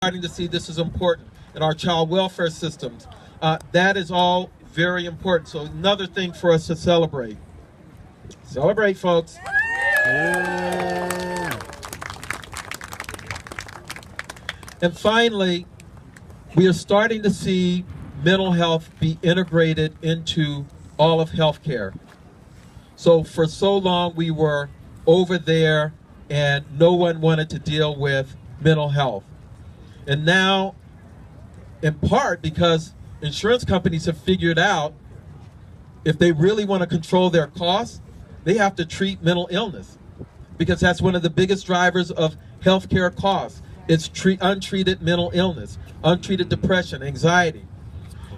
starting to see this is important in our child welfare systems. That is all very important. So another thing for us to celebrate. Celebrate, folks. Yeah. And finally, we are starting to see mental health be integrated into all of healthcare. So for so long we were over there and no one wanted to deal with mental health. And now, in part because insurance companies have figured out if they really want to control their costs, they have to treat mental illness, because that's one of the biggest drivers of healthcare costs. It's untreated mental illness, untreated depression, anxiety.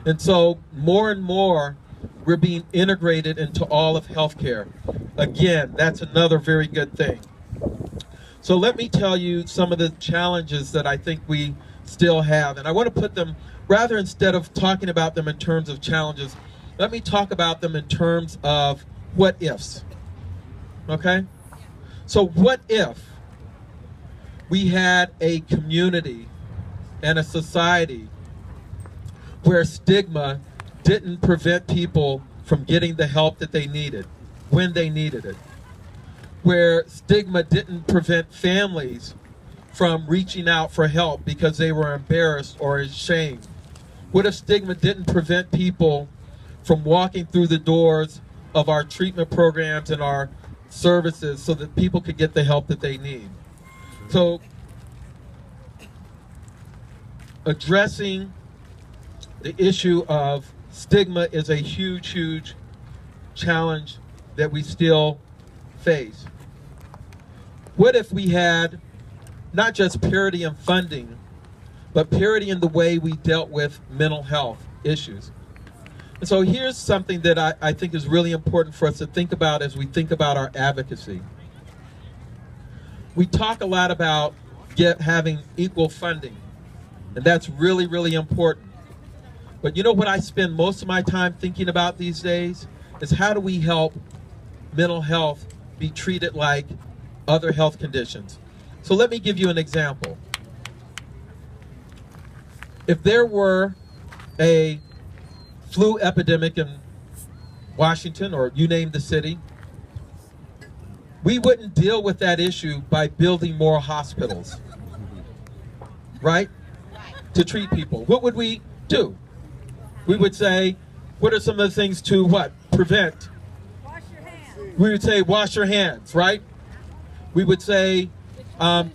And so more and more we're being integrated into all of healthcare. Again, that's another very good thing. So let me tell you some of the challenges that I think we still have. And I want to put them, rather instead of talking about them in terms of challenges, let me talk about them in terms of what ifs. Okay? So what if we had a community and a society where stigma didn't prevent people from getting the help that they needed when they needed it? Where stigma didn't prevent families from reaching out for help because they were embarrassed or ashamed? What if stigma didn't prevent people from walking through the doors of our treatment programs and our services so that people could get the help that they need? So addressing the issue of stigma is a huge, huge challenge that we still face. What if we had not just parity in funding, but parity in the way we dealt with mental health issues? And so here's something that I think is really important for us to think about as we think about our advocacy. We talk a lot about having equal funding, and that's really, really important. But you know what I spend most of my time thinking about these days is how do we help mental health be treated like other health conditions? So let me give you an example. If there were a flu epidemic in Washington, or you name the city, we wouldn't deal with that issue by building more hospitals, right? To treat people. What would we do? We would say, what are some of the things to what? Prevent. Wash your hands. We would say, wash your hands, right? We would say,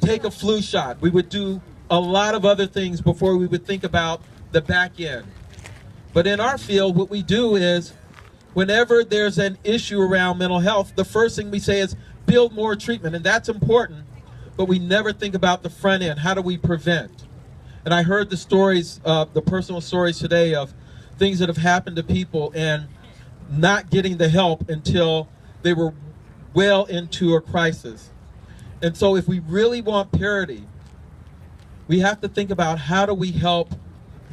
take a flu shot. We would do a lot of other things before we would think about the back end. But in our field, what we do is, whenever there's an issue around mental health, the first thing we say is build more treatment, and that's important, but we never think about the front end. How do we prevent? And I heard the stories, the personal stories today of things that have happened to people and not getting the help until they were well into a crisis. And so if we really want parity, we have to think about how do we help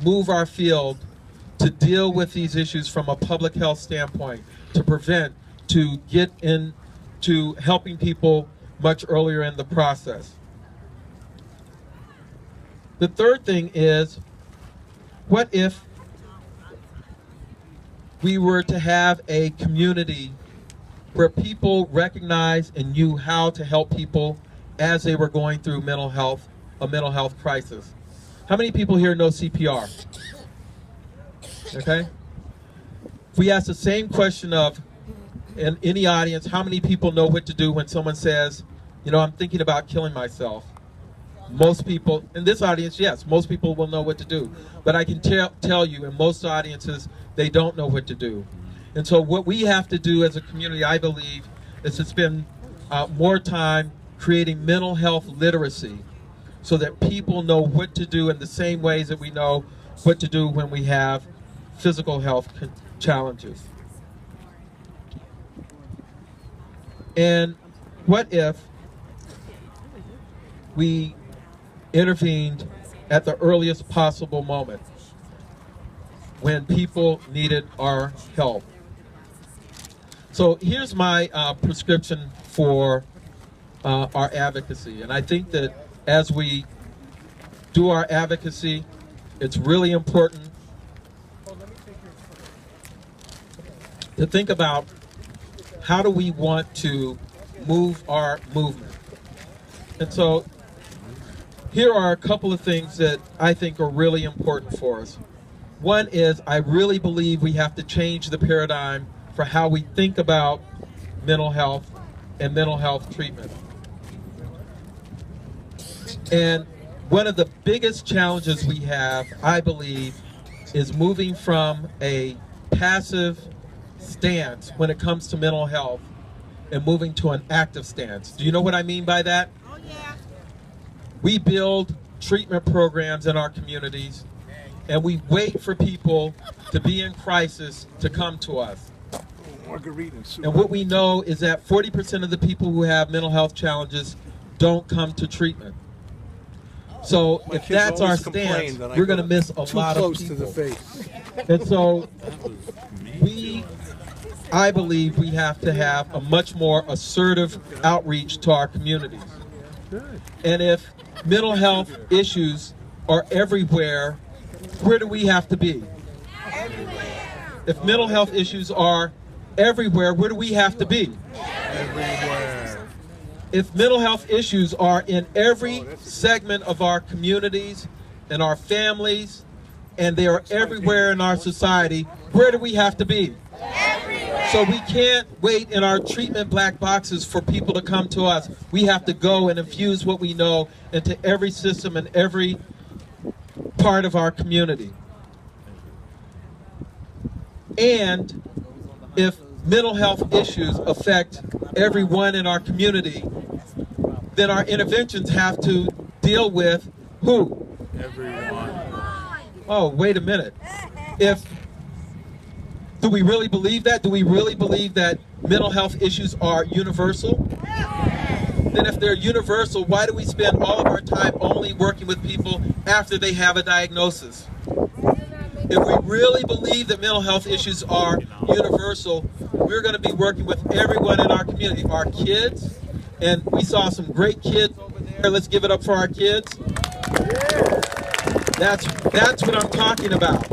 move our field to deal with these issues from a public health standpoint, to prevent, to get into helping people much earlier in the process. The third thing is, what if we were to have a community where people recognized and knew how to help people as they were going through a mental health crisis? How many people here know CPR? Okay? If we ask the same question of, in any audience, how many people know what to do when someone says, you know, I'm thinking about killing myself? Most people, in this audience, yes, most people will know what to do. But I can tell you, in most audiences, they don't know what to do. And so what we have to do as a community, I believe, is to spend more time creating mental health literacy so that people know what to do in the same ways that we know what to do when we have physical health challenges. And what if we intervened at the earliest possible moment when people needed our help? So here's my prescription for our advocacy. And I think that as we do our advocacy. It's really important to think about how do we want to move our movement. And so here are a couple of things that I think are really important for us. One is I really believe we have to change the paradigm for how we think about mental health and mental health treatment. And one of the biggest challenges we have, I believe, is moving from a passive stance when it comes to mental health and moving to an active stance. Do you know what I mean by that? Oh, yeah. We build treatment programs in our communities, and we wait for people to be in crisis to come to us. And what we know is that 40% of the people who have mental health challenges don't come to treatment. So if that's our stance, we're going to miss a lot of people. And so I believe we have to have a much more assertive outreach to our communities. And if mental health issues are everywhere, where do we have to be? Everywhere. If mental health issues are everywhere, where do we have to be? Everywhere. If mental health issues are in every segment of our communities and our families, and they are everywhere in our society, where do we have to be? Everywhere. So we can't wait in our treatment black boxes for people to come to us. We have to go and infuse what we know into every system and every part of our community. And if mental health issues affect everyone in our community, then our interventions have to deal with who? Everyone. Oh, wait a minute. Do we really believe that? Do we really believe that mental health issues are universal? Then if they're universal, why do we spend all of our time only working with people after they have a diagnosis? If we really believe that mental health issues are universal, we're going to be working with everyone in our community, our kids, and we saw some great kids over there. Let's give it up for our kids. That's what I'm talking about.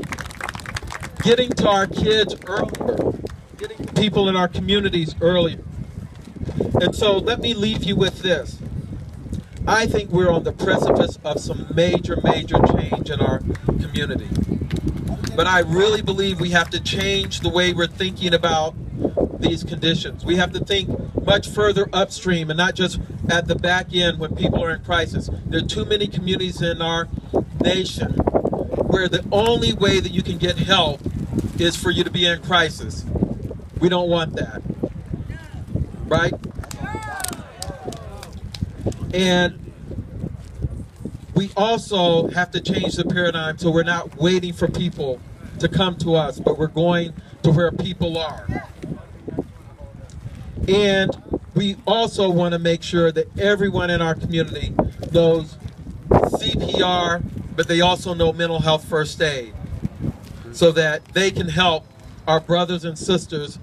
Getting to our kids earlier, getting to people in our communities earlier. And so let me leave you with this. I think we're on the precipice of some major, major change in our community. But I really believe we have to change the way we're thinking about these conditions. We have to think much further upstream and not just at the back end when people are in crisis. There are too many communities in our nation where the only way that you can get help is for you to be in crisis. We don't want that. Right? And we also have to change the paradigm so we're not waiting for people to come to us, but we're going to where people are. And we also want to make sure that everyone in our community knows CPR, but they also know mental health first aid, so that they can help our brothers and sisters,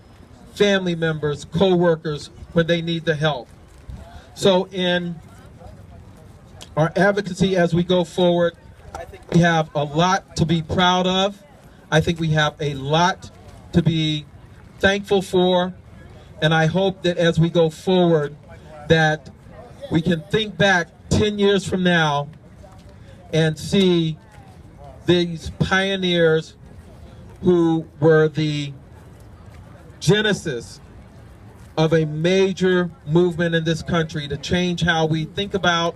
family members, co-workers when they need the help. So in our advocacy as we go forward, I think we have a lot to be proud of. I think we have a lot to be thankful for. And I hope that as we go forward, that we can think back 10 years from now and see these pioneers who were the genesis of a major movement in this country to change how we think about,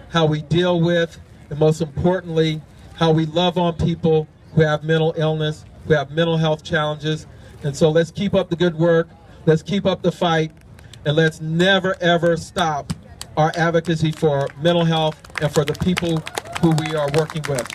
how we deal with, and most importantly, how we love on people who have mental illness, who have mental health challenges. And so let's keep up the good work, let's keep up the fight, and let's never ever stop our advocacy for mental health and for the people who we are working with.